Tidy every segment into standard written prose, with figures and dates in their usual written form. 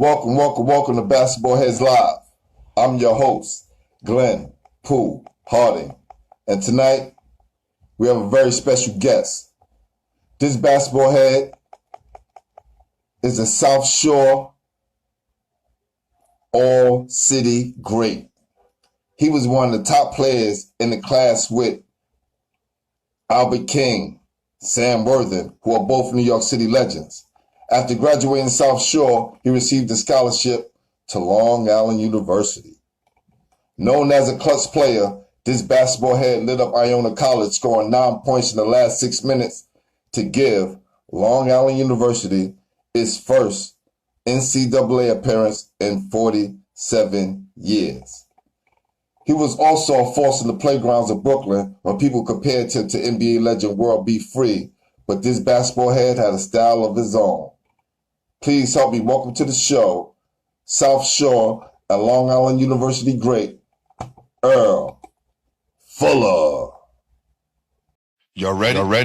Welcome to Basketball Heads Live. I'm your host, Glenn Pooh Harding. And tonight, we have a very special guest. This basketball head is a South Shore All-City great. He was one of the top players in the class with Albert King, Sam Worthing, who are both New York City legends. After graduating South Shore, he received a scholarship to Long Island University. Known as a clutch player, this basketball head lit up Iona College, scoring 9 points in the last 6 minutes to give Long Island University its first NCAA appearance in 47 years. He was also a force in the playgrounds of Brooklyn, where people compared him to NBA legend World B. Free, but this basketball head had a style of his own. Please help me welcome to the show, South Shore and Long Island University great, Earl Fuller. Y'all ready? Yeah.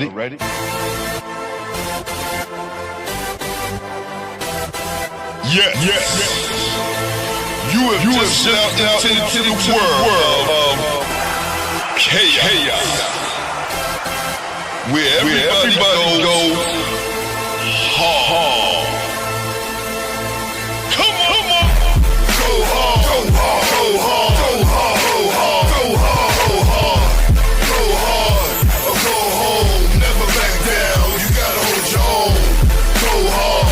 You have just stepped out into the world of chaos, where everybody goes hard. Come on. Go hard. Or go home. Never back down. You gotta hold your own. Go hard.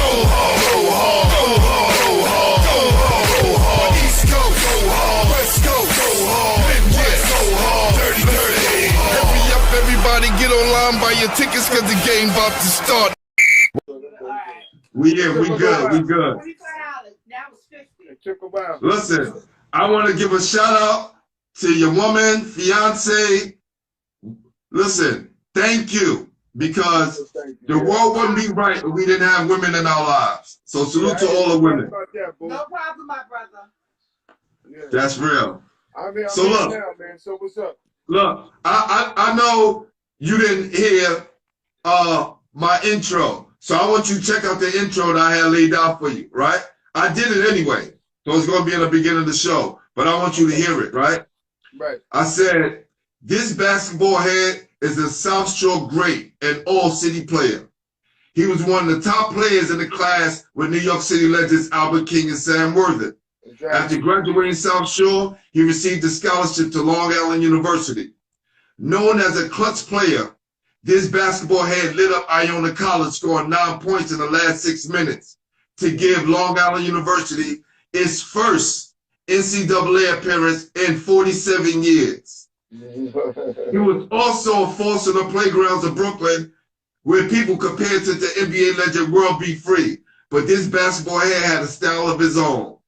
East Coast, go hard. West Coast, go hard. Midwest, go hard. Dirty. Hurry up, everybody, get online, buy your tickets, cause the game about to start. We good. Listen, I want to give a shout out to your woman, fiance. Listen, thank you, because the world wouldn't be right if we didn't have women in our lives. So salute to all the women. No problem, my brother. That's real. So look, now, man. So what's up? Look, I know you didn't hear my intro, so I want you to check out the intro that I had laid out for you, right? I did it anyway, so it's going to be in the beginning of the show, but I want you to hear it, right? Right. I said, this basketball head is a South Shore great and all-city player. He was one of the top players in the class with New York City legends Albert King and Sam Worthing. Exactly. After graduating South Shore, he received a scholarship to Long Island University. Known as a clutch player, this basketball head lit up Iona College, scoring 9 points in the last 6 minutes to give Long Island University its first NCAA appearance in 47 years. He was also a force in the playgrounds of Brooklyn, where people compared to the NBA legend World B. Free, but this basketball head had a style of his own.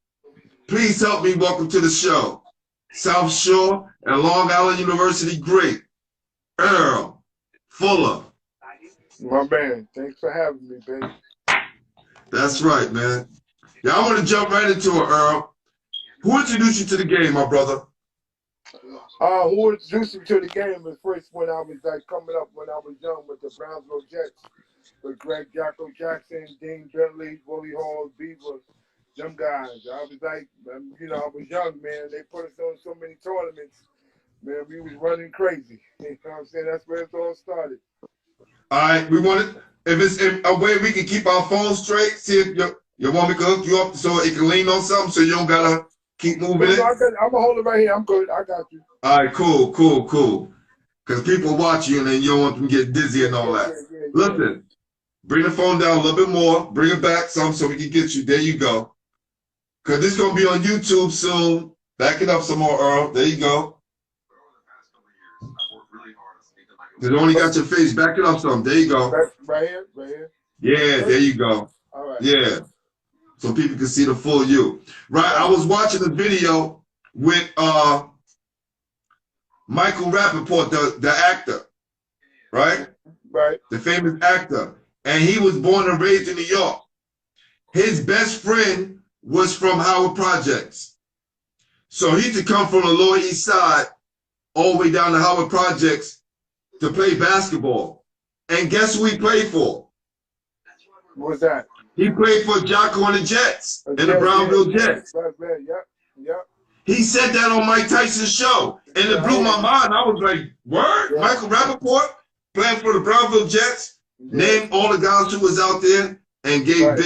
Please help me welcome to the show, South Shore and Long Island University great, Earl Fuller. My man, thanks for having me, baby. That's right, man. Yeah, I want to jump right into it, Earl. Who introduced you to the game, my brother? Who introduced me to the game was first when I was coming up when I was young with the Brownsville Jets, with Greg Jacko Jackson, Dean Bentley, Willie Hall, Beaver, them guys. I was I was young, man. They put us on so many tournaments. Man, we was running crazy. You know what I'm saying? That's where it all started. All right, we want it. If it's a way we can keep our phones straight, see if your woman can hook you up so it can lean on something so you don't gotta keep moving it. I'm gonna hold it right here. I'm good. I got you. All right, cool. Because people watch you and then you don't want them to get dizzy and all that. Yeah. Listen, bring the phone down a little bit more. Bring it back some so we can get you. There you go. Because this is going to be on YouTube soon. Back it up some more, Earl. There you go. Because only got your face. Back it up some. There you go. Right here. Yeah, there you go. All right. Yeah. So people can see the full you. Right, I was watching a video with Michael Rappaport, the actor, right? Right. The famous actor. And he was born and raised in New York. His best friend was from Howard Projects. So he used to come from the Lower East Side all the way down to Howard Projects to play basketball. And guess who he played for? What was that? He played for Jocko and the Jets and the Brownville Jets. Yep. He said that on Mike Tyson's show, and it blew my mind. I was like, "Word?" Yeah. Michael Rappaport playing for the Brownville Jets, named all the guys who was out there, and gave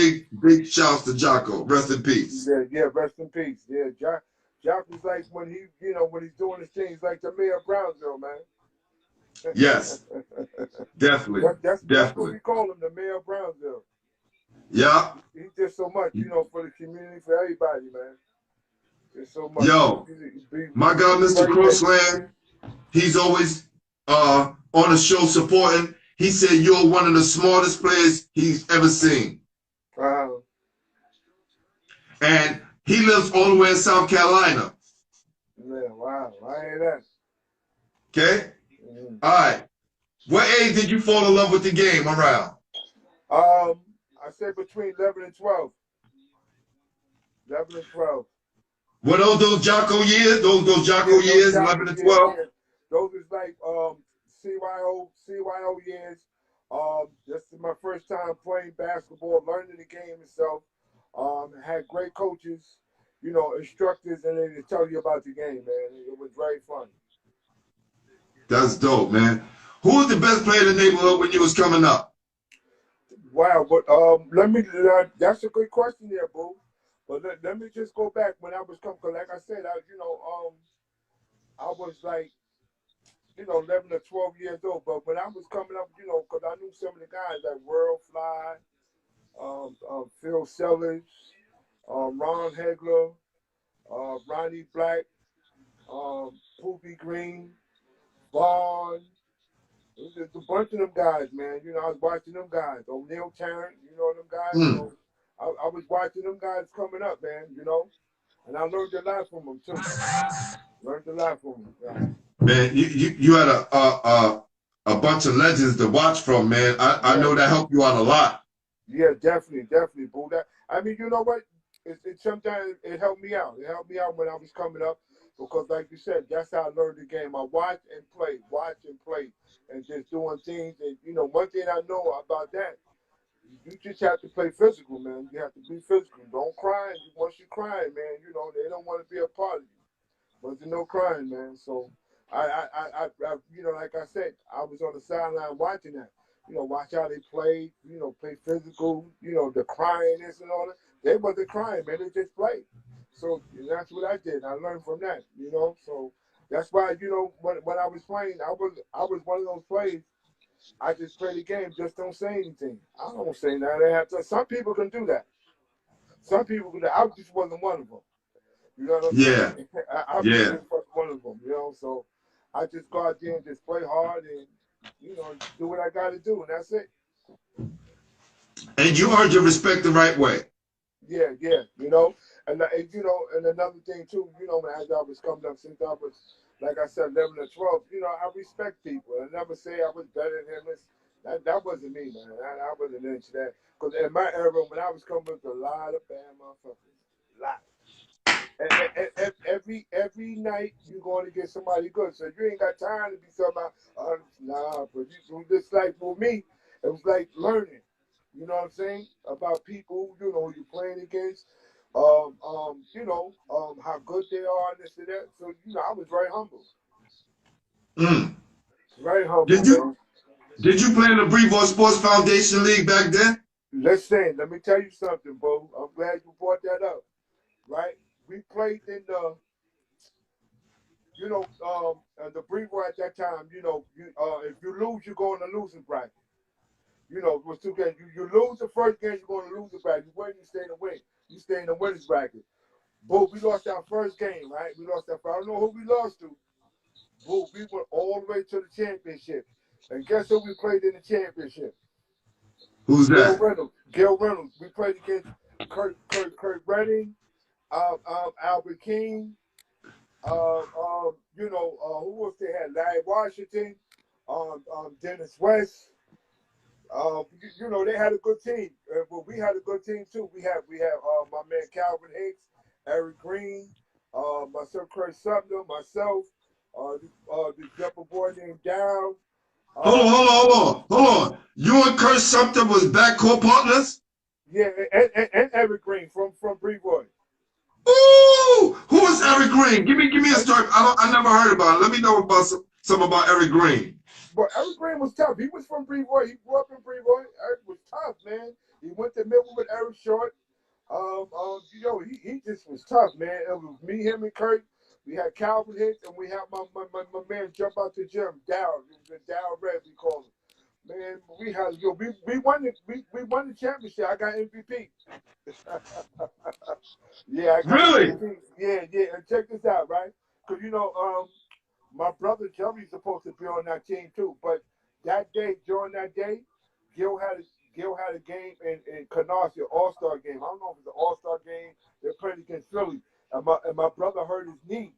big shouts to Jocko. Rest in peace. Yeah, rest in peace. Yeah, Jock was like when when he's doing his thing, he's like the mayor of Brownsville, man. Yes, definitely. That's what we call him, the mayor of Brownsville. Yeah. He did so much, for the community, for everybody, man. There's so much. Yo, my guy, Mr. Crossland, he's always on the show supporting. He said you're one of the smartest players he's ever seen. And he lives all the way in South Carolina. Yeah, wow. I hear that. Okay? All right. What age did you fall in love with the game around? I said between 11 and 12. 11 and 12. Were those Jocko years? Those Jocko years, 11 and 12? Yeah. Those is like CYO years. This is my first time playing basketball, learning the game itself. Had great coaches, instructors, and they tell you about the game, man. It was very fun. That's dope, man. Who was the best player in the neighborhood when you was coming up? Wow, but that's a good question there, boo. But let me just go back when I was coming, because like I said, I was like, 11 or 12 years old. But when I was coming up, because I knew some of the guys like Earl, Phil Sellers, Ron Hegler, Ronnie Black, Poopy Green, Vaughn. It was a bunch of them guys, man. I was watching them guys. O'Neal Tarrant, them guys. I was watching them guys coming up, man, and I learned a lot from them, too. Yeah. Man, you had a bunch of legends to watch from, man. I know that helped you out a lot. Yeah, definitely, boo. I mean, you know what? Sometimes it helped me out. It helped me out when I was coming up because, like you said, that's how I learned the game. I watch and play, and just doing things. And, one thing I know about that, you just have to play physical, man. You have to be physical. Don't cry. Once you cry, man, they don't want to be a part of you. But there's no crying, man. So, I like I said, I was on the sideline watching that. Watch how they played, play physical, the crying, this and all that. They wasn't crying, man. They just played. So that's what I did. I learned from that, So that's why, when I was playing, I was one of those players. I just play the game, just don't say anything. I don't say nothing. They have to. Some people can do that. Some people can. I just wasn't one of them. You know what I'm saying? I just wasn't one of them. So I just go out there and just play hard and do what I got to do, and that's it. And you earned your respect the right way. Yeah, and another thing too, as I was coming up, since I was, like I said, 11 or 12, I respect people. I never say I was better than him. That wasn't me, man. I wasn't into that. Because in my era, when I was coming up, a lot of bad motherfuckers. A lot. And every night you're going to get somebody good. So you ain't got time to be talking about, nah, but you just like for me, it was like learning. You know what I'm saying? About people, who you're playing against, how good they are and this and that. So, I was very humble. Very humble. Did you play in the Brevoort Sports Foundation League back then? Listen, let me tell you something, bro. I'm glad you brought that up. Right? We played in the Brevoort at that time, if you lose, you go in the losing bracket. It was 2 games. You lose the first game, you're going to lose the bracket. You win, you stay in the win. You stay in the winners bracket. Boo, we lost our first game, right? I don't know who we lost to. Boo, we went all the way to the championship. And guess who we played in the championship? Who's that? Gil Reynolds. We played against Kurt Redding, Albert King, who else they had? Larry Washington, Dennis West. They had a good team. But we had a good team too. We had my man Calvin Hicks, Eric Green, myself, Kurt Sumner, myself, this jumper boy named Dow. Hold on. You and Kurt Sumner was backcourt partners? Yeah, and Evergreen from Brevoort. Ooh, who is Eric Green? Give me a story. I never heard about it. Let me know about some about Eric Green. But Eric Green was tough. He was from Brevoort. He grew up in Brevoort. Eric was tough, man. He went to Millwood with Eric Short. He just was tough, man. It was me, him, and Kurt. We had Calvin Hicks, and we had my man jump out the gym, Dow. Dow Red, we call him. Man, we won the championship. I got MVP. Yeah, I got Really? MVP. Yeah. And check this out, right? Because my brother Jerry's supposed to be on that team too. But during that day, Gil had a game in Canarsie, All-Star game. I don't know if it's an All-Star game. They played against Philly. And my brother hurt his knee.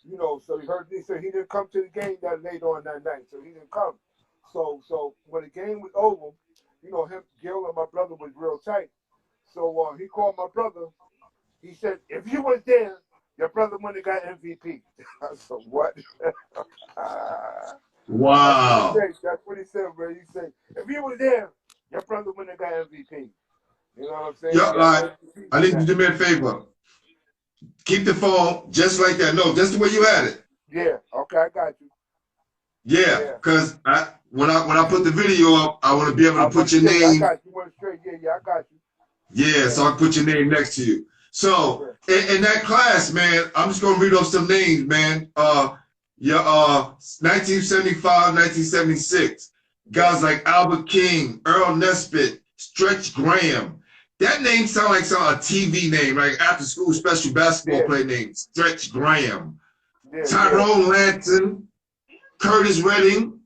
So he hurt his knee. So he didn't come to the game that late on that night. So he didn't come. So when the game was over, Gil and my brother was real tight. So he called my brother. He said, if you was there, your brother wouldn't have got MVP. I said, what? Wow. That's what he said, bro. He said, if you was there, your brother wouldn't have got MVP. You know what I'm saying? Yeah, I need you to do me a favor. Keep the phone just like that. No, just the way you had it. Yeah. Okay, I got you. Yeah, because when I put the video up, I want to be able to put your name. I got you. Went straight. Yeah, I got you. Yeah, so I can put your name next to you. So in that class, man, I'm just gonna read off some names, man. 1975, 1976. Guys like Albert King, Earl Nesbitt, Stretch Graham. That name sounds like a TV name, like after school special basketball play name. Stretch Graham. Tyrone Lanton, Curtis Redding,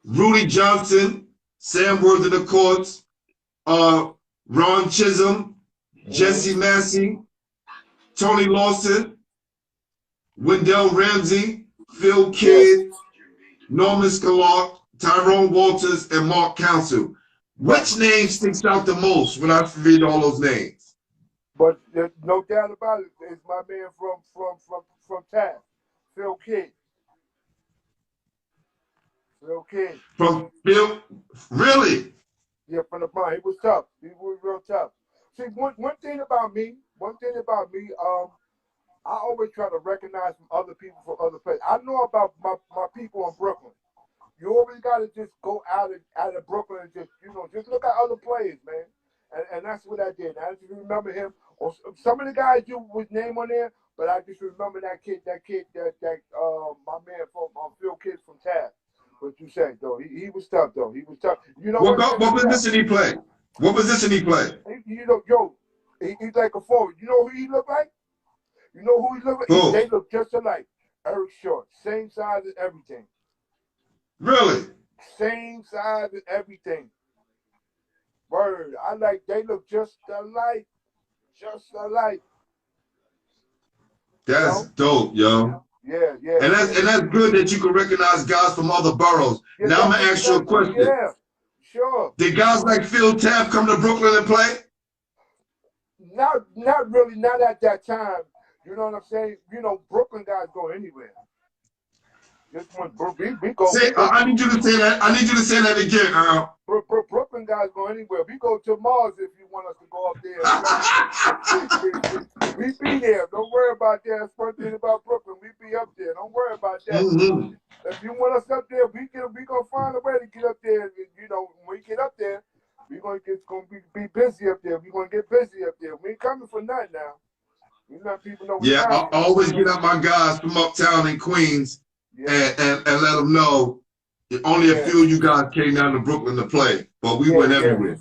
Rudy Johnson, Sam Worth of the Courts, Ron Chisholm, Jesse Massey, Tony Lawson, Wendell Ramsey, Phil Kidd, Norman Scalart, Tyrone Walters, and Mark Council. Which name sticks out the most when I read all those names? But there's no doubt about it. It's my man from Taft, Phil Kidd. Phil Kidd. From Phil? Really? Yeah, from the Bronx. He was tough. He was real tough. See, one thing about me, I always try to recognize from other people from other places. I know about my people in Brooklyn. You always got to just go out of Brooklyn and just look at other players, man. And that's what I did. I just remember him. Or some of the guys was name on there, but I just remember that kid, my man from Phil Kidd from Taft. What you said though, he was tough though. He was tough. What position he play? What position he play? He's like a forward. You know who he look like? You know who he look like? Who? They look just alike. Eric Short, same size and everything. Really? Same size and everything. Word. They look just alike. Just alike. That's dope, yo. Yeah. And that's good that you can recognize guys from other boroughs. Yeah, now I'm gonna ask you a question. Yeah, sure. Did guys like Phil Taft come to Brooklyn and play? Not really, not at that time. You know what I'm saying? Brooklyn guys go anywhere. Just when we go. I need you to say that. I need you to say that again, Earl. Brooklyn guys go anywhere. We go to Mars if you want us to go up there. We be there. Don't worry about that. That's one thing about Brooklyn. We be up there. Don't worry about that. Mm-hmm. If you want us up there, we gonna find a way to get up there. When we get up there, we're gonna be busy up there. We're gonna get busy up there. We ain't coming for nothing now. We let people know. Yeah, I always get up my guys from uptown in Queens and let them know only a few of you guys came down to Brooklyn to play, but we went everywhere.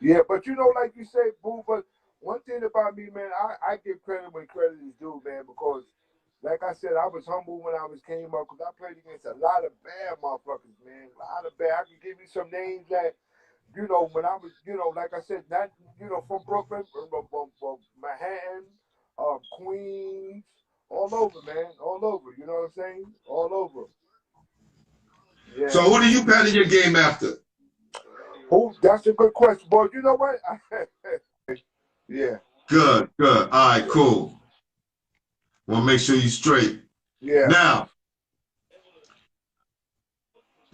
Yeah, but like you say, Boo, but one thing about me, man, I give credit when credit is due, man, because like I said, I was humble when I came up because I played against a lot of bad motherfuckers, man. A lot of bad. I can give you some names that, when I was, like I said, not, from Brooklyn, from Manhattan, Queens, all over, man, all over. You know what I'm saying? All over. Yeah. So who do you pattern your game after? Oh, that's a good question, boy. You know what? Yeah. Good. All right, cool. Want to make sure you're straight. Yeah. Now,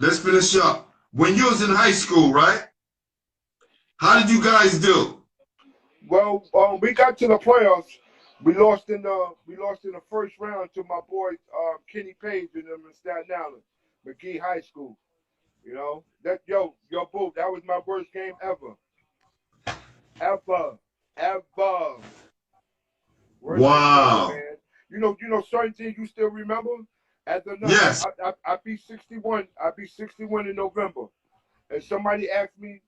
let's finish up. When you was in high school, right? How did you guys do? Well, we got to the playoffs. We lost in the first round to my boy Kenny Page and them in Staten Island, McGee High School. You know that boo, that was my worst game ever. Worst game ever, Wow. man. You know certain things you still remember. At the Yes. I beat 61. I beat 61 in November. And somebody asked me,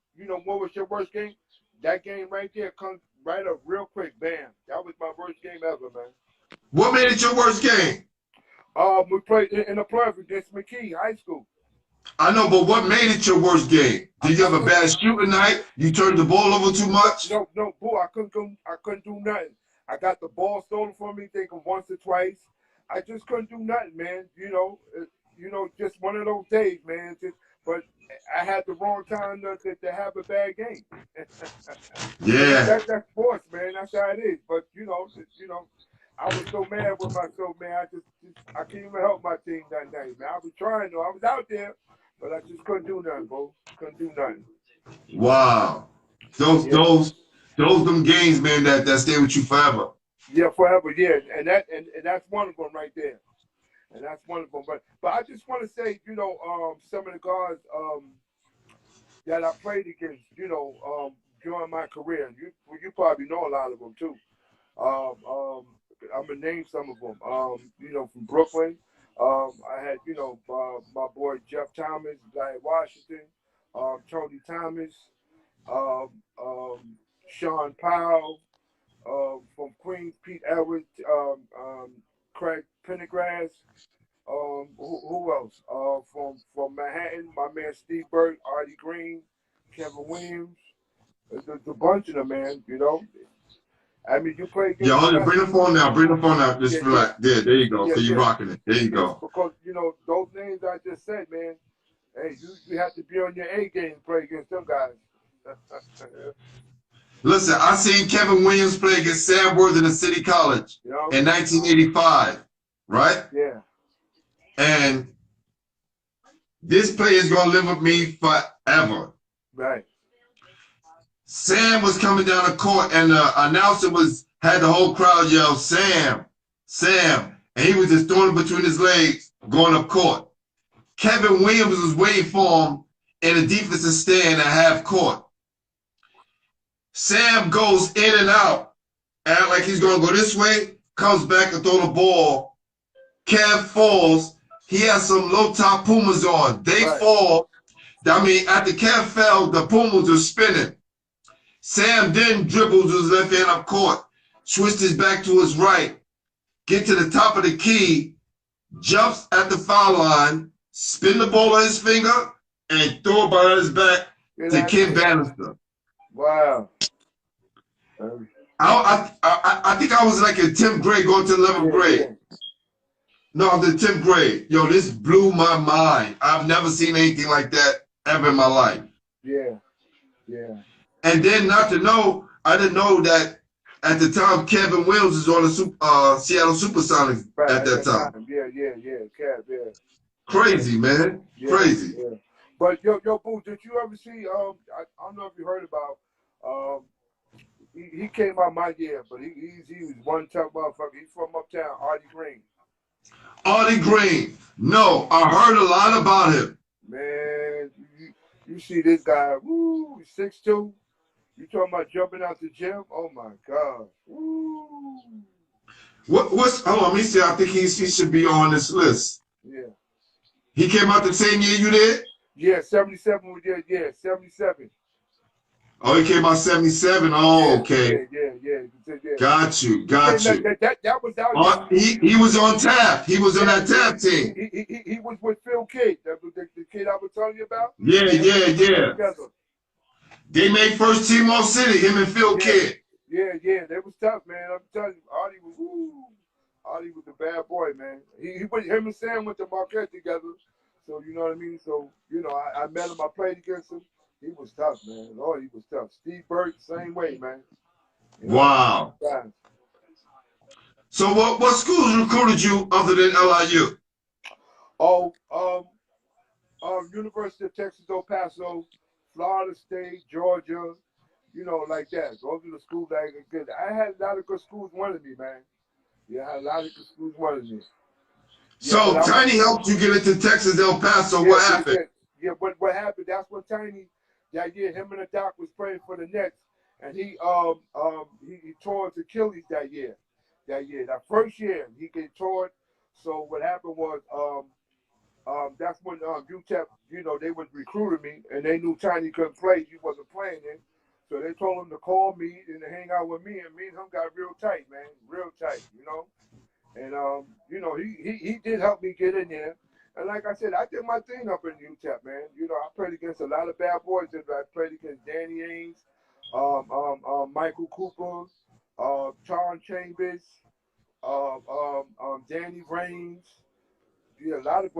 what was your worst game? That game right there comes right up real quick. Bam. That was my worst game ever, man. What made it your worst game? We played in the playoffs against McKee High School. I know, but what made it your worst game? Did you have a bad shooting night? You turned the ball over too much? No, boo. I couldn't do nothing. I got the ball stolen from me, think of once or twice. I just couldn't do nothing, man. Just one of those days, man. But I had the wrong time to have a bad game. Yeah. That's sports, man. That's how it is. But I was so mad with myself, man. I can't even help my team that night, man. I was trying though. I was out there, but I just couldn't do nothing, bro. Couldn't do nothing. Wow. Those them games, man, that stay with you forever. Yeah, forever, yeah. And that's one of them right there. And that's one of them. But I just want to say, some of the guys that I played against, during my career. You probably know a lot of them too. I'm gonna name some of them. From Brooklyn. I had, my boy Jeff Thomas, Larry Washington, Tony Thomas, Sean Powell, from Queens, Pete Edwards, Craig Pendergrass. Who else? From Manhattan, my man Steve Burke, Artie Green, Kevin Williams. There's a bunch of them, man. I mean, you play against. Yeah, hold on, bring the phone now. Bring the phone out. Just relax. Yeah, there you go. Yeah, so you're rocking it. There you go. Because those names I just said, man. Hey, you have to be on your A game to play against them guys. Listen, I seen Kevin Williams play against Sam Worthington at City College in 1985, right? Yeah. And this player is gonna live with me forever. Right. Sam was coming down the court, and the announcer had the whole crowd yell, "Sam, Sam," and he was just throwing it between his legs, going up court. Kevin Williams was waiting for him in a defensive stand at half court. Sam goes in and out, act like he's gonna go this way, comes back and throw the ball. Kev falls. He has some low top Pumas on. They fall. I mean, after Kev fell, the Pumas were spinning. Sam then dribbles with his left hand up court, switched his back to his right, get to the top of the key, jumps at the foul line, spin the ball on his finger, and throw it behind his back to Ken Bannister. Wow. I think I was like in 10th grade going to 11th grade. No, I'm in 10th grade. Yo, this blew my mind. I've never seen anything like that ever in my life. Yeah. Yeah. And then I didn't know that at the time Kevin Williams was on the Seattle Supersonics at that time. Yeah, Kev, yeah. Crazy, man. Yeah, crazy. Yeah. But yo, boo, did you ever see? I don't know if you heard about. He came out my year, but he was one tough motherfucker. He's from uptown, Artie Green. Artie Green. No, I heard a lot about him. Man, you see this guy? Woo, 6'2". You talking about jumping out the gym? Oh my God. Woo. What's? Hold on, let me see. I think he should be on this list. Yeah. He came out the same year you did? Yeah, 77. Yeah, 77. Oh, he came out 77. Oh, okay. Yeah. Got you. That was out. He was on tap. He was on that tap team. He was with Phil Kidd. That was the kid I was telling you about. Yeah. Together. They made first team all city. Him and Phil Kidd. Yeah. They was tough, man. I'm telling you, Artie was a bad boy, man. Him and Sam went to Marquette together. So you know what I mean. So I met him. I played against him. He was tough, man. Oh, he was tough. Steve Burke, same way, man. Wow. So what schools recruited you other than LIU? University of Texas, El Paso, Florida State, Georgia, you know, like that. Those are the schools that I could get. I had a lot of good schools wanted me, man. Yeah, I had a lot of good schools wanted me. So Tiny helped you get into Texas El Paso. Yeah, what happened? What happened? That's when Tiny, that year, him and the doc was playing for the Nets, and he tore his Achilles that year. That first year he get torn. So what happened was that's when UTEP, you know, they was recruiting me, and they knew Tiny couldn't play. He wasn't playing it. So they told him to call me and to hang out with me, and me and him got real tight, man, real tight, you know. And you know, he did help me get in there. And like I said, I did my thing up in UTEP, man. You know, I played against a lot of bad boys. I played against Danny Ainge, Michael Cooper, John Chambers, Danny Raines. Yeah, a lot of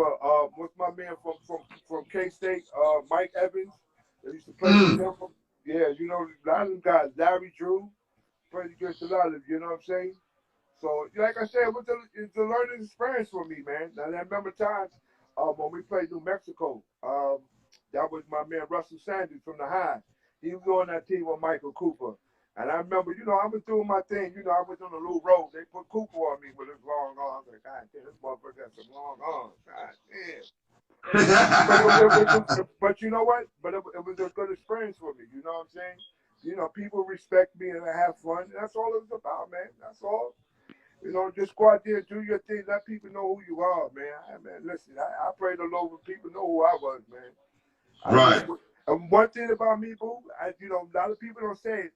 what's my man from K-State, Mike Evans. They used to play with him. Yeah, you know, a lot of them guys. Larry Drew played against a lot of, you know what I'm saying? So, like I said, it's a learning experience for me, man. And I remember times when we played New Mexico. That was my man Russell Sanders from the High. He was on that team with Michael Cooper. And I remember, you know, I was doing my thing. You know, I was on a little road. They put Cooper on me with his long arms. Like, God damn, this motherfucker got some long arms. God damn. But you know what? But it was a good experience for me. You know what I'm saying? You know, people respect me and I have fun. And that's all it's about, man. That's all. You know, just go out there, do your thing, let people know who you are, man. Listen, I pray the Lord when people know who I was, man. Right. And one thing about me, boo, you know, a lot of people don't say it.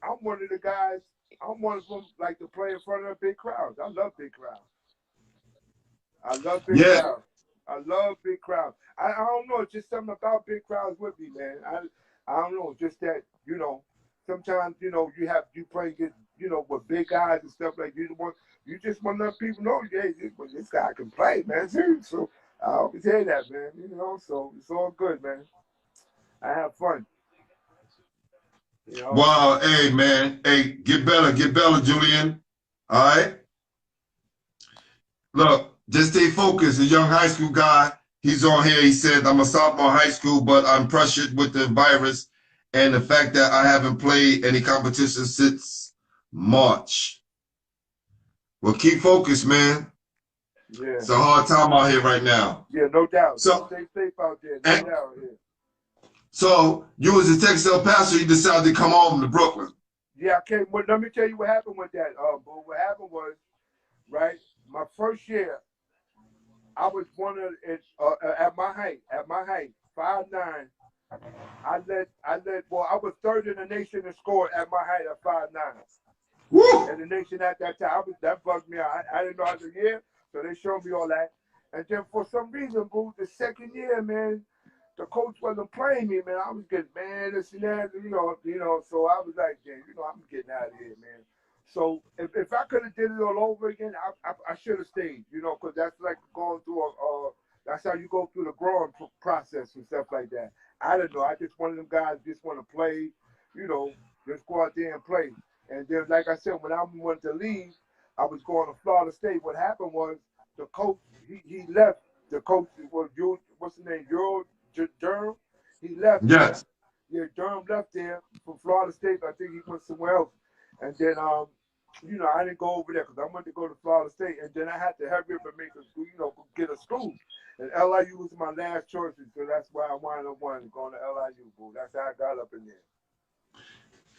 I'm one of the guys. I'm one of them, like, to play in front of big crowds. I love big crowds. I love big crowds. I love big crowds. I don't know, it's just something about big crowds with me, man. I don't know, just that, you know, sometimes, you know, you play against, you know, with big guys and stuff like you just want to let people know, hey, this guy can play, man. So I always hear that, man. You know, so it's all good, man. I have fun. You know? Wow, hey man, hey, get better, Julian. All right. Look, just stay focused. A young high school guy. He's on here. He said, I'm a sophomore in high school, but I'm pressured with the virus and the fact that I haven't played any competition since March. Well, keep focused, man. Yeah. It's a hard time out here right now. Yeah, no doubt. So stay safe out there. No doubt here. So you was in Texas El Paso, you decided to come home to Brooklyn. Yeah, I came. Well, let me tell you what happened with that. But what happened was, right, my first year, I was one of at my height, 5'9". I was third in the nation in score at my height at 5'9". Woo! And the nation at that time, that bugged me out. I didn't know how to year, so they showed me all that. And then for some reason, boo, the second year, man, the coach wasn't playing me, man. I was getting, man, this and that, you know. So I was like, yeah, you know, I'm getting out of here, man. So if I could have did it all over again, I should have stayed, you know, because that's like going through that's how you go through the growing process and stuff like that. I don't know. I just one of them guys just want to play, you know, just go out there and play. And then, like I said, when I wanted to leave, I was going to Florida State. What happened was the coach, he left. The coach was, what's his name, Earl? Durham. He left. Yes. Yeah, Durham left there from Florida State. I think he went somewhere else. And then, you know, I didn't go over there because I wanted to go to Florida State. And then I had to hurry up and make a school, you know, get a school. And LIU was my last choice, so that's why I wound up going to LIU, boo. That's how I got up in there.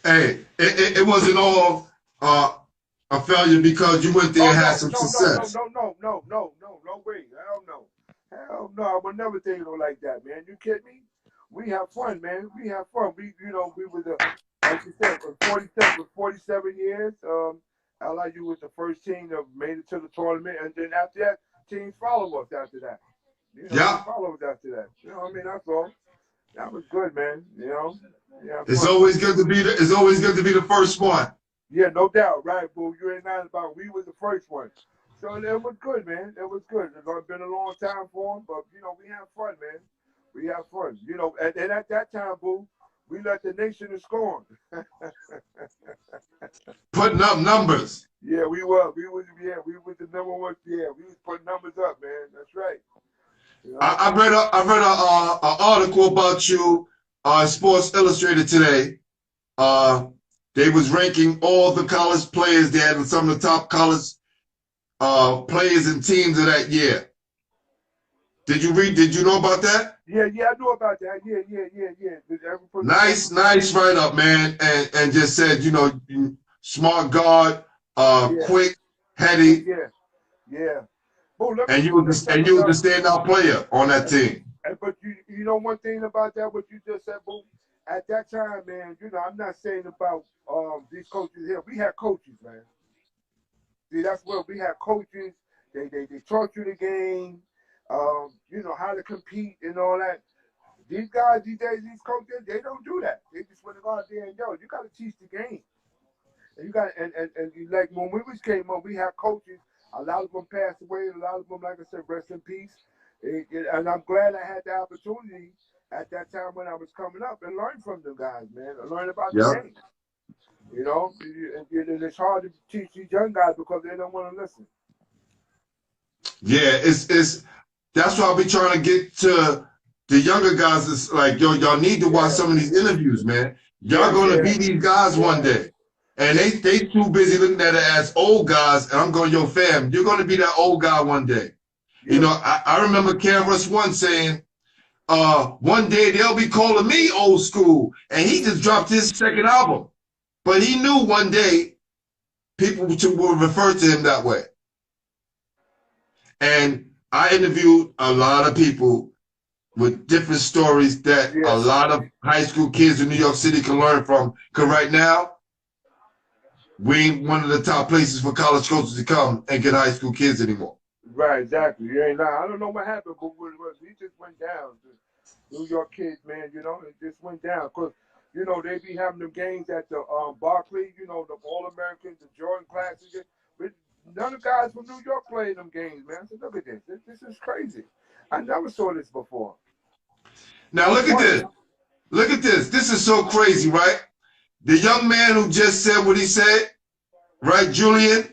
Hey, it wasn't all a failure because you went there and had some success. No way. Hell no. I would never think of it like that, man. You kidding me? We have fun, man. We have fun. We were like you said, for 47 years, LIU was the first team that made it to the tournament, and then after that, teams follow us after that. You know, yeah. Follow us after that. You know what I mean? That's all. That was good, man. You know. Yeah. It's always good to be the first one. Yeah, no doubt, right, boo. You ain't lying about it. We was the first one. So it was good, man. It was good. It's been a long time for him, but, you know, we have fun, man. We have fun. You know, and at that time, boo, we led the nation in scoring. Putting up numbers. Yeah, we were. We was the number one. Yeah, we was putting numbers up, man. That's right. You know? I read an article about you on Sports Illustrated today, they was ranking all the college players. They had some of the top college players and teams of that year. Did you know about that? Yeah, I knew about that. Yeah. Nice write up, man. And just said, smart guard, quick, heady. Yeah. And you was the standout player on that team. But you know one thing about that, what you just said, Boo? At that time, man, I'm not saying about these coaches here. We had coaches, man. See, that's where we had coaches. They taught you the game, how to compete and all that. These guys these days, these coaches, they don't do that. They just want to go out there and you got to teach the game. And you got and like when we came up, we had coaches. A lot of them passed away. A lot of them, like I said, rest in peace. And I'm glad I had the opportunity at that time when I was coming up and learn from them guys, man. And learn about the game. And it's hard to teach these young guys because they don't want to listen. Yeah, it's that's why I be trying to get to the younger guys. It's like, y'all need to watch some of these interviews, man. Y'all gonna be these guys one day. And they too busy looking at it as old guys, and I'm going, yo, fam, you're going to be that old guy one day. I remember Cameras one saying, one day they'll be calling me old school, and he just dropped his second album. But he knew one day people will refer to him that way. And I interviewed a lot of people with different stories that a lot of high school kids in New York City can learn from. Because right now, we ain't one of the top places for college coaches to come and get high school kids anymore. Right, exactly. I don't know what happened, but we just went down. The New York kids, man, it just went down. Because, they be having them games at the Barclays, the All-Americans, the Jordan Classic. But none of the guys from New York played them games, man. I said, look at this. This is crazy. I never saw this before. Now, look at this. Look at this. This is so crazy, right? The young man who just said what he said, right, Julian?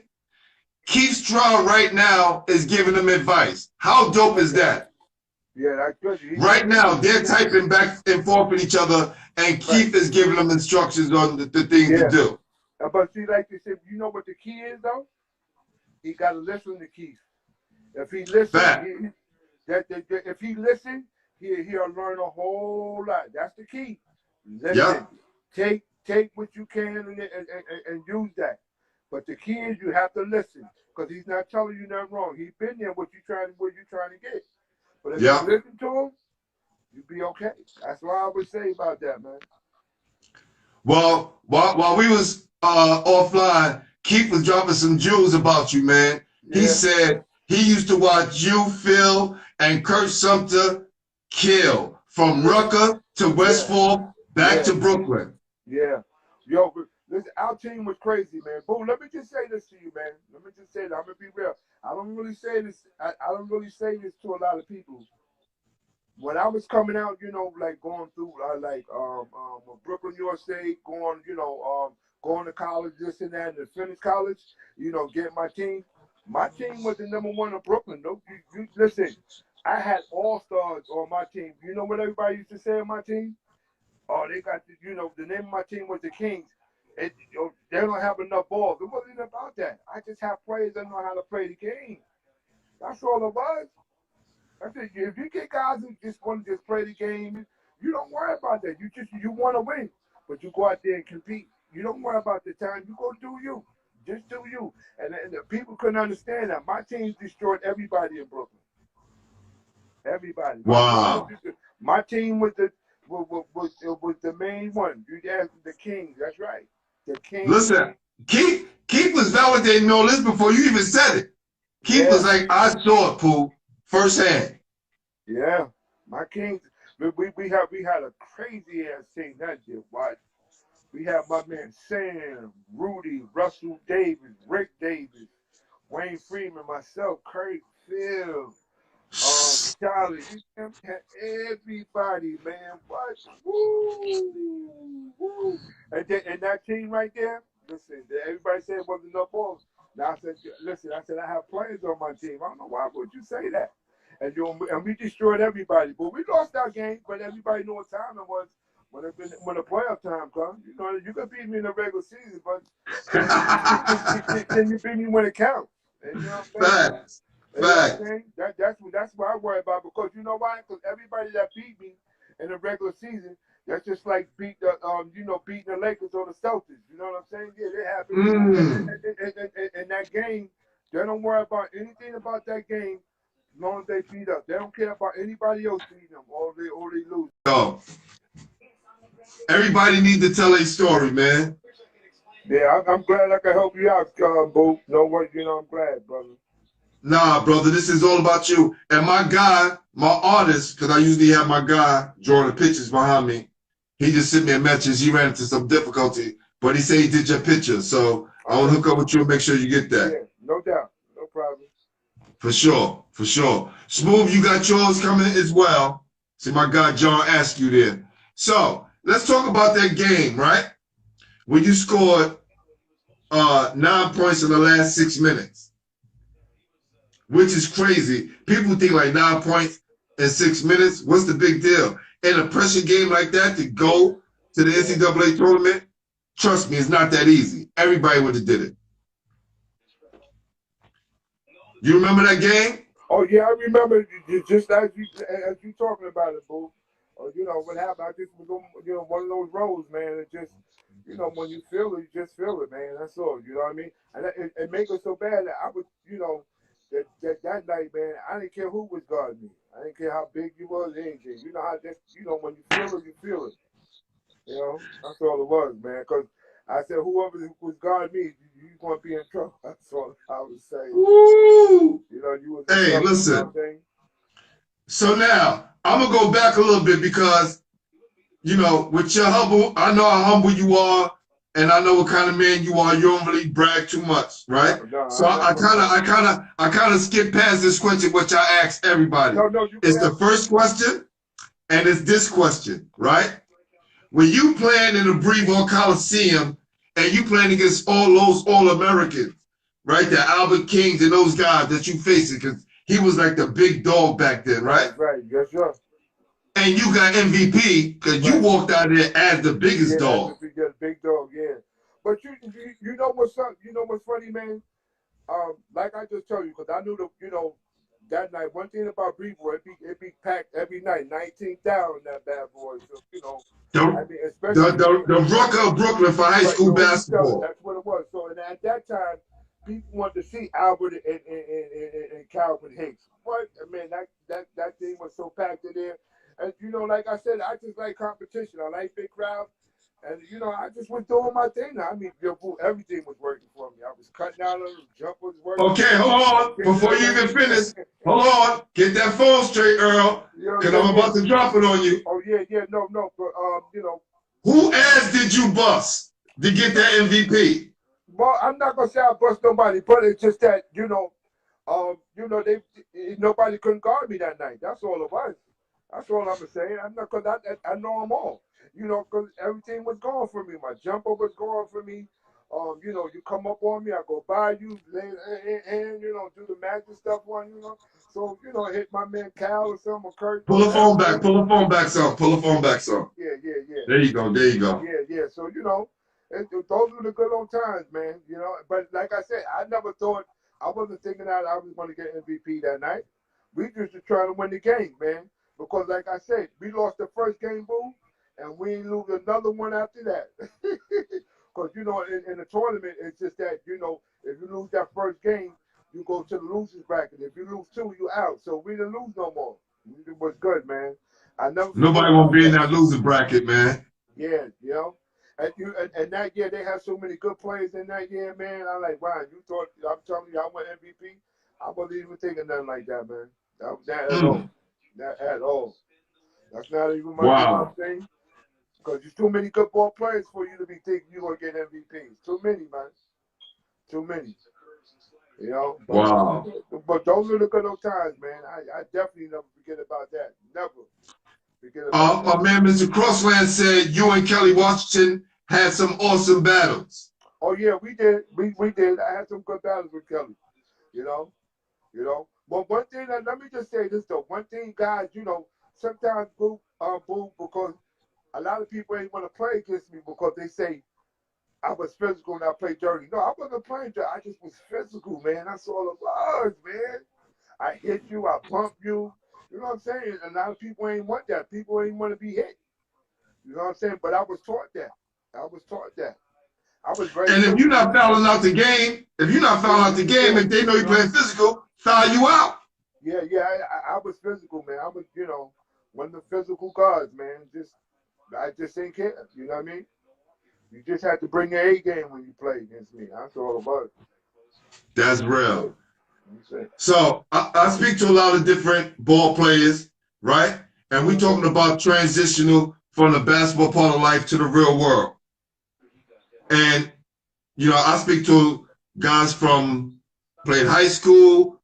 Keith Stroud right now is giving them advice. How dope is that? Yeah, that's good. Right now, they're typing back and forth with each other, and Keith is giving them instructions on the things to do. But see, like they said, you know what the key is, though? He got to listen to Keith. If he listens, if he listens, he'll learn a whole lot. That's the key. Listen. Take what you can and use that. But the key is you have to listen because he's not telling you nothing wrong. He's been there where you're trying to get. But if you listen to him, you'll be okay. That's what I would say about that, man. Well, while we was offline, Keith was dropping some jewels about you, man. He said he used to watch you, Phil, and Kurt Sumter kill from Rucker to West Fork back to Brooklyn. Yeah. Yo, listen, our team was crazy, man. Boom, let me just say this to you, man. Let me just say that. I'm going to be real. I don't really say this. I don't really say this to a lot of people. When I was coming out, like going through, Brooklyn, New York State, going to college, this and that, and finish college, getting my team. My team was the #1 in Brooklyn. No, you listen, I had all-stars on my team. You know what everybody used to say on my team? Oh, they got the name of my team was the Kings. They don't have enough balls. It wasn't about that. I just have players that know how to play the game. That's all it was. I said, if you get guys who just want to play the game, you don't worry about that. You want to win, but you go out there and compete. You don't worry about the time. You go do you. Just do you. And the people couldn't understand that. My team destroyed everybody in Brooklyn. Everybody. Wow. My team was the main one. You asked the Kings. That's right. The Kings. Listen, Keith was validating all this before you even said it. Keith was like, I saw it, Pooh, firsthand. Yeah, my Kings. We had a crazy ass team that year. Watch. We had my man Sam, Rudy, Russell Davis, Rick Davis, Wayne Freeman, myself, Kurt, Phil, Charlie. We had everybody, man. What? Woo, woo. And that team right there, listen, everybody said it wasn't enough balls. Now I said, listen, I have players on my team. I don't know why would you say that. And we destroyed everybody. But we lost our game, but everybody knew what time it was. When the playoff time comes, you know, you can beat me in the regular season, but then you beat me when it counts. And you know what I'm saying? Facts. You know what I'm Facts. saying? That's what I worry about, because you know why? Because everybody that beat me in the regular season, that's just like beating the Lakers or the Celtics. You know what I'm saying? Yeah, they happen. In that game, they don't worry about anything about that game as long as they beat us. They don't care about anybody else beating them or they lose. Yo, everybody need to tell a story, man. Yeah, I'm glad I can help you out, Boo. No worries, I'm glad, brother. Nah, brother, this is all about you. And my guy, my artist, because I usually have my guy drawing the pictures behind me, he just sent me a message. He ran into some difficulty, but he said he did your picture. So I want to hook up with you and make sure you get that. Yeah, no doubt. No problem. For sure, for sure. Smooth, you got yours coming as well. See, my guy John asked you there. So let's talk about that game, right? When you scored 9 points in the last 6 minutes, which is crazy. People think like 9 points in 6 minutes, what's the big deal? In a pressure game like that, to go to the NCAA tournament, trust me, it's not that easy. Everybody would have did it. You remember that game? Oh yeah, I remember. Just as you talking about it, Boo. What happened? I just was on, one of those roads, man. It just, when you feel it, you just feel it, man. That's all. You know what I mean? And it made it so bad that I was, that night, man. I didn't care who was guarding me. I didn't care how big you was, anything. You know how just, when you feel it, you feel it. That's all it was, man. Because I said, whoever was guarding me, you're going to be in trouble. That's all I was saying. Woo! You was hey, trouble, listen. So now, I'm going to go back a little bit because, with your humble, I know how humble you are, and I know what kind of man you are. You don't really brag too much, right? So I kind of skip past this question, which I ask everybody. It's the first question, and it's this question, right? When you playing in the Brevoort Coliseum and you playing against all those All-Americans, right? The Albert Kings and those guys that you facing, because he was like the big dog back then, right? Right, yes, sir. And you got MVP because you walked out there as the biggest dog. Yeah, big dog, yeah. But you know what's up? You know what's funny, man? Like I just told you, because I knew that night. One thing about Brevoort, it be packed every night, 19,000 that bad boy. So the Rucker of Brooklyn for high school basketball. That's what it was. So and at that time, people wanted to see Albert and Calvin Hicks. What? I mean, that thing was so packed in there. And like I said, I just like competition. I like big crowds. And I just was doing my thing. I mean, everything was working for me. I was cutting out of the jump was working. Okay, hold on. Before you even finish, hold on. Get that phone straight, Earl. Because I'm about to drop it on you. Oh yeah, no. But who ass did you bust to get that MVP? Well, I'm not gonna say I bust nobody, but it's just that nobody couldn't guard me that night. That's all it was. That's all I'm saying. I'm not, cause I know them all. Because everything was going for me. My jumper was going for me. You come up on me, I go by you, and do the magic stuff on you. So hit my man Cal or something, or Kurt. Pull the phone back. Pull the phone back some. Pull the phone back some. Yeah. There you go. Yeah. So those were the good old times, man. But like I said, I never thought, I wasn't thinking that I was going to get MVP that night. We just were trying to win the game, man. Because like I said, we lost the first game, Boo, and we ain't lose another one after that. Because, in the tournament, it's just that, if you lose that first game, you go to the losers bracket. If you lose two, you out. So we didn't lose no more. It was good, man. Nobody won't be in that loser bracket, man. Yeah, And that year, they had so many good players in that year, man. I'm like, wow, you thought, I'm telling you, I won MVP? I wasn't even thinking nothing like that, man. That at all. Not at all. That's not even my thing. Because there's too many good ball players for you to be thinking you're going to get MVPs. Too many, man. Too many. But those are the good old times, man. I definitely never forget about that. Never forget about that. My man, Mr. Crossland said you and Kelly Washington had some awesome battles. Oh, yeah, we did. We did. I had some good battles with Kelly. But one thing, let me just say this, though. One thing, guys, sometimes, Boo, because a lot of people ain't want to play against me because they say I was physical and I played dirty. No, I wasn't playing dirty. I just was physical, man. That's all it was, man. I hit you, I bumped you. You know what I'm saying? A lot of people ain't want that. People ain't want to be hit. You know what I'm saying? But I was taught that. I was taught that. I was very. And if you're not fouling out the game, if they know you're playing physical, foul you out. Yeah, I was physical, man. I was, one of the physical guards, man. I just ain't care. You know what I mean? You just had to bring your A game when you play against me. That's all it was. That's real. So I speak to a lot of different ball players, right? And we're talking about transitional from the basketball part of life to the real world. And, I speak to guys from played high school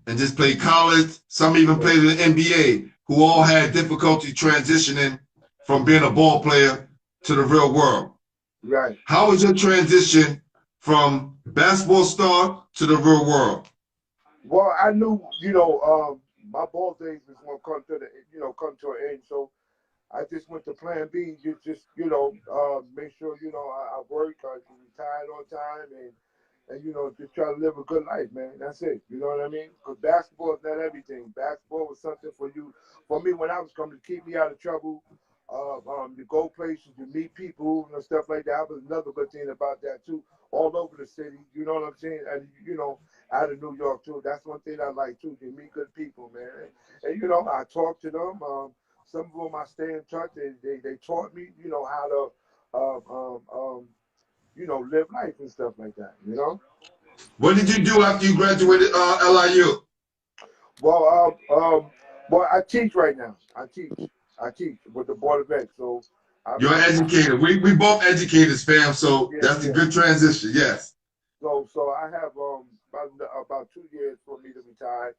and just played college. Some even played in the NBA who all had difficulty transitioning from being a ball player to the real world. Right. How was your transition from basketball star to the real world? Well, I knew, my ball days was going to come to come to an end. So I just went to plan B. Just make sure, I work, I retired on time and just try to live a good life, man. That's it. You know what I mean? Because basketball is not everything. Basketball was something for me when I was coming to keep me out of trouble. To go places, to meet people and stuff like that. That was another good thing about that too. All over the city, you know what I'm saying? And out of New York too. That's one thing I like too. To meet good people, man. And I talk to them. Some of them I stay in touch. They taught me, how to live life and stuff like that. What did you do after you graduated LIU? Well, I teach right now. I teach with the Board of Ed. So you're an educator. We both educators, fam. So that's a good transition. Yes. So I have about 2 years for me to retire,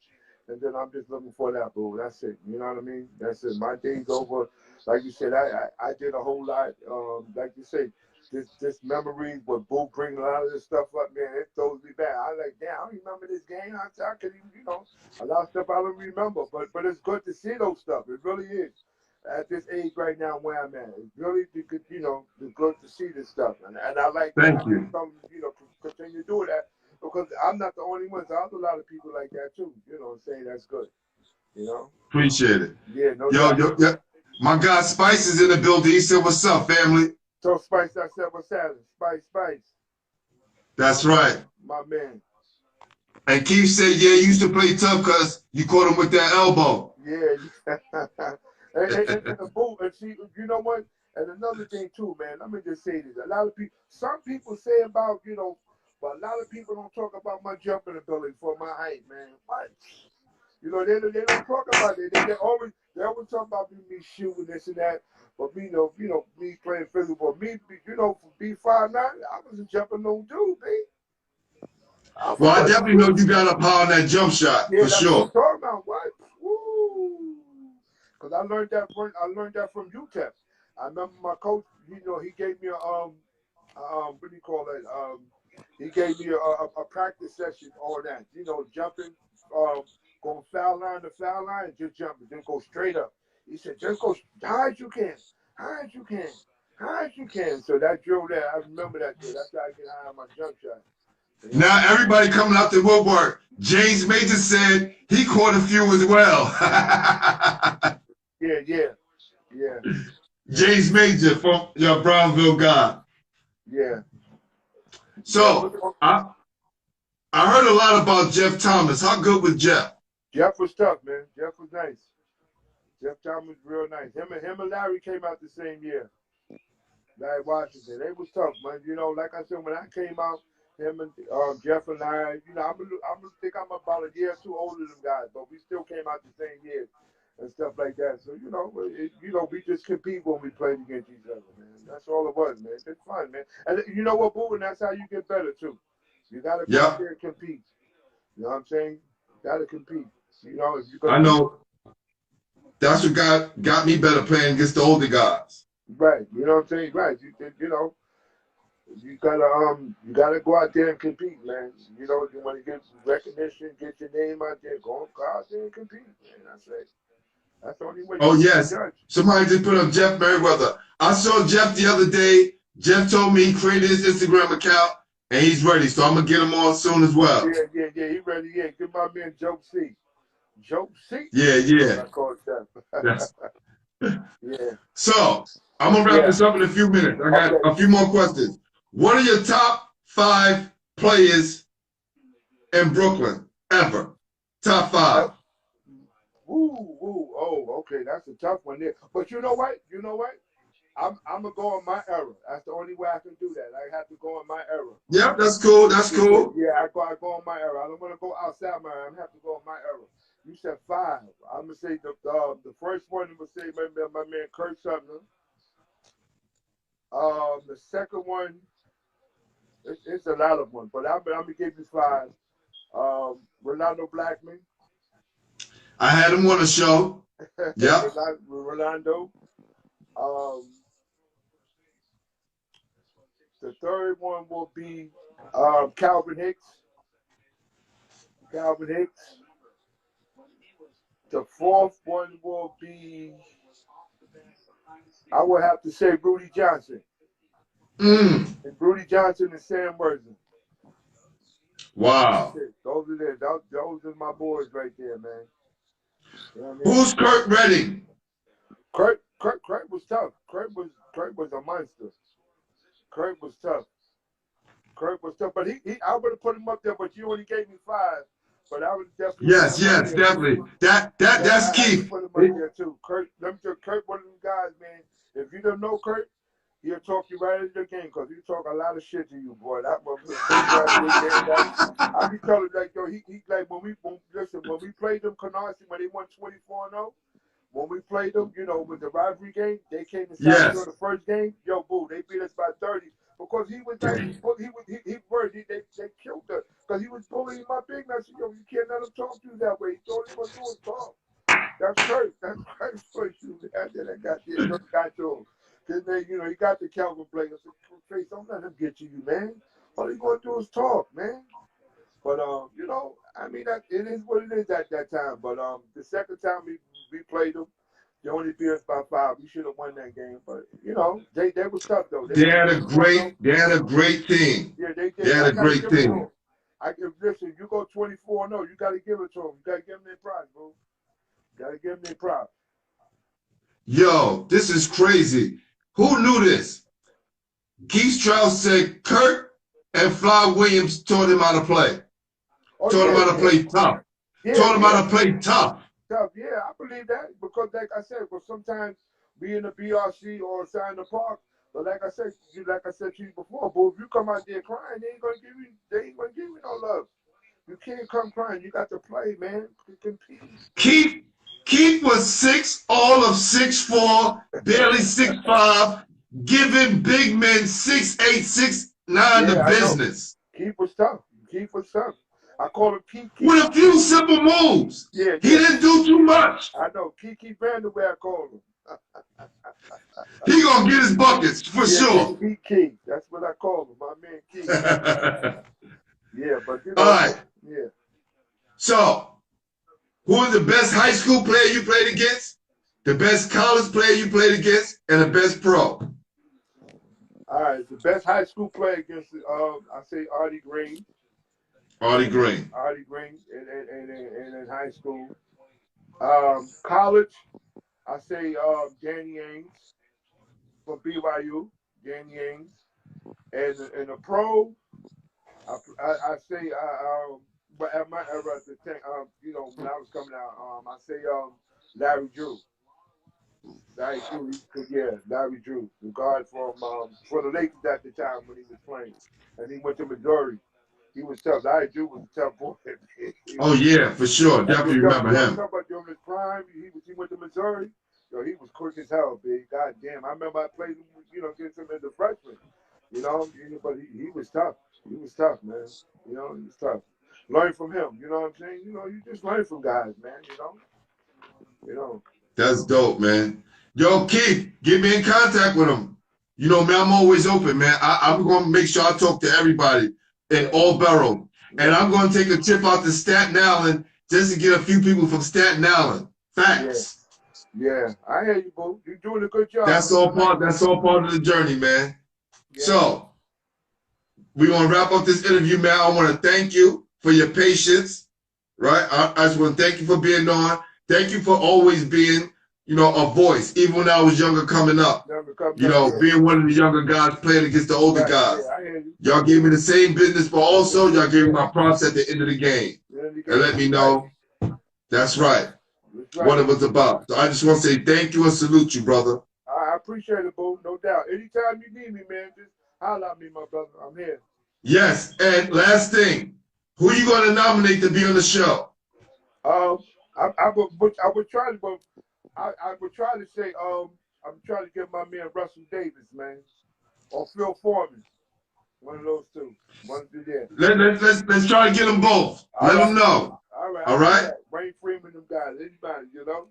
and then I'm just looking for that, boo. That's it. You know what I mean? That's it. My day's over. Like you said, I did a whole lot. Like you said, this memories with Boo bringing a lot of this stuff up, man. It throws me back. I like, damn, I remember this game. I could even, a lot of stuff I don't remember. But it's good to see those stuff. It really is. At this age right now where I'm at, it's really good, it's good to see this stuff. And I like that. Thank you. Continue to do that because I'm not the only one. There's a lot of people like that too, saying that's good. Appreciate it. Yeah, no yo, doubt. yo, my guy Spice is in the building. He said, "What's up, family?" So Spice, I said, "What's happening?" Spice. That's right. My man. And Keith said, "Yeah, you used to play tough because you caught him with that elbow." Yeah. and Boo, and see, you know what? And another thing too, man. Let me just say this: a lot of people, some people say about, but a lot of people don't talk about my jumping ability for my height, man. What? They don't talk about it. They always talk about me shooting this and that. But me, me playing physical. Me, for B5'9", I wasn't jumping no dude, man. Well, I definitely know you got a power on that jump shot for that's sure. What I'm talking about. What? Woo! Because I learned that from UTEP. I remember my coach. He gave me a what do you call it? He gave me a practice session on that. Jumping, going foul line to foul line, and just jumping, then go straight up. He said, just go high as you can, high as you can, high as you can. So that drill there, I remember that drill. That's how I get high on my jump shot. Now everybody coming out the woodwork. James Major said he caught a few as well. Yeah. James Major from your Brownville guy. Yeah. So I heard a lot about Jeff Thomas. How good was Jeff? Jeff was tough, man. Jeff was nice. Jeff Thomas was real nice. Him and Larry came out the same year. Larry Washington. They was tough, man. Like I said, when I came out, him and Jeff and I, I think I'm about a year or two older than them guys, but we still came out the same year and stuff like that. So, we just compete when we played against each other, man. That's all it was, man. It's fun, man. And you know what, Boo? And that's how you get better, too. You got to go out there and compete. You know what I'm saying? You got to compete. If you're I know. That's what got me better playing against the older guys. Right. You know what I'm saying? Right. You gotta go out there and compete, man. You want to get recognition, get your name out there, go out there and compete, man. That's it. That's the only way. Oh, yes. Somebody just put up Jeff Merriwether. I saw Jeff the other day. Jeff told me he created his Instagram account, and he's ready. So I'm going to get him on soon as well. Yeah. He ready. Yeah, give my man Joe C. Joe C? Yeah. I call it Jeff. Yes. Yeah. So I'm going to wrap this up in a few minutes. I got a few more questions. What are your top 5 players in Brooklyn ever? Top 5. Oh, okay, that's a tough one there. But you know what? I'm gonna go on my era. That's the only way I can do that. I have to go on my era. Yep, that's cool. Yeah, I go on my era. I don't want to go outside my era. I have to go on my era. You said 5. I'm gonna say the first one. I'm gonna say my man Kurt Sumner. The second one, it's a lot of them, but I'm gonna give you 5. Rolando Blackman. I had him on the show. Yeah. Rolando. The third one will be Calvin Hicks. The fourth one will be, I would have to say, Rudy Johnson. And Rudy Johnson and Sam Worthington. Wow. Those are my boys right there, man. You know what I mean? Who's Kurt Redding? Kurt was tough. Kurt was a monster. Kurt was tough. But I would have put him up there, but you only gave me 5. But I would definitely. Yes, definitely. That's key. Put him up there too. Kurt, one of them guys, man. If you don't know Kurt, he'll talk you right into the game because he talk a lot of shit to you, boy. That I be telling like, yo, he like when we played them Canarsie when they won 24-0. When we played them, you know, with the rivalry game, they came to South the first game. Yo, boo, they beat us by 30 because he was like, they killed us because he was bullying my big man. Yo, you can't let him talk to you that way. He told him what to do is talk. That's Kurt. That's Kurt for you. I got to him. Cause they, you know, he got the Calvin Blake. I said, Trace, don't let him get to you, man. All he's gonna do is talk, man. But you know, I mean, it is what it is at that time. But the second time we played them, they only beat us by 5. We should have won that game. But you know, they were tough though. They had a great team. Yeah, they did. They had a great team. Listen, you go 24-0, you gotta give it to them. You gotta give them their props, bro. You gotta give them their props. Yo, this is crazy. Who knew this? Keith Strauss said Kurt and Fly Williams taught him how to play. Taught him how to play tough. Taught him how to play tough. Yeah, I believe that because, like I said, sometimes be in the BRC or sign the park. But like I said to you before, but if you come out there crying, they ain't gonna give you no love. You can't come crying. You got to play, man. Compete. Keith was 6, all of 6'4", barely 6'5", giving big men 6'8", 6'9" the business. Keith was tough. I call him Keith. With a few simple moves. Yeah. He didn't do too much. I know. Kiki Vanderway, I call him. He gonna get his buckets for sure. Keith. That's what I call him. My man Keith. Yeah, but you know. All right. Yeah. So, who is the best high school player you played against, the best college player you played against, and the best pro? All right, the best high school player against, I say Artie Green. Artie Green in high school. College, I say Danny Ainge from BYU, Danny Ainge. And the pro, I say, but at my era, you know, when I was coming out, I say Larry Drew. Larry Drew, the guard for the Lakers at the time when he was playing, and he went to Missouri. He was tough. Larry Drew was a tough boy. Oh yeah, for sure. Definitely remember him. During his prime, he went to Missouri. Yo, he was quick as hell, big. God damn. I remember I played him, you know, against him as a freshman. You know, but he was tough. He was tough, man. You know, he was tough. Learn from him. You know what I'm saying? You know, you just learn from guys, man. You know. That's dope, man. Yo, Keith, get me in contact with him. You know, man, I'm always open, man. I'm going to make sure I talk to everybody in all boroughs. And I'm going to take a trip out to Staten Island just to get a few people from Staten Island. Facts. Yeah, I hear you, boo. You're doing a good job. That's all part of the journey, man. Yeah. So we're gonna wrap up this interview, man. I want to thank you for your patience, right? I just want to thank you for being on. Thank you for always being, you know, a voice, even when I was younger coming up. Being one of the younger guys playing against the older guys. Yeah, I hear you. Y'all gave me the same business, but also y'all gave me my props at the end of the game. And let me know that's right. What it was about. So I just want to say thank you and salute you, brother. I appreciate it, boo. No doubt. Anytime you need me, man, just holler at me, my brother. I'm here. Yes, and last thing, who you going to nominate to be on the show? I would try to say I'm trying to get my man Russell Davis, man, or Phil Foreman. One of those two. One of the Let's try to get them both. Let them know. All right. Wayne Freeman, them guys, anybody, you know?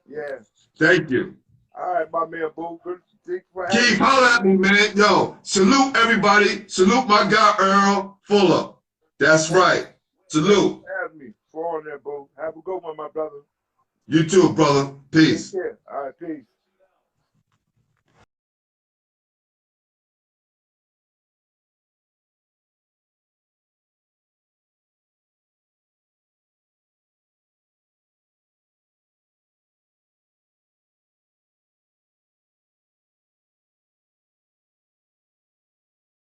Yeah. Thank you. All right, my man, boo. Good. Keith, holler at me, man. Yo, salute everybody. Salute my guy, Earl Fuller. That's right. Salute. Have me. For on there, boo. Have a good one, my brother. You too, brother. Peace. Take care. All right, peace.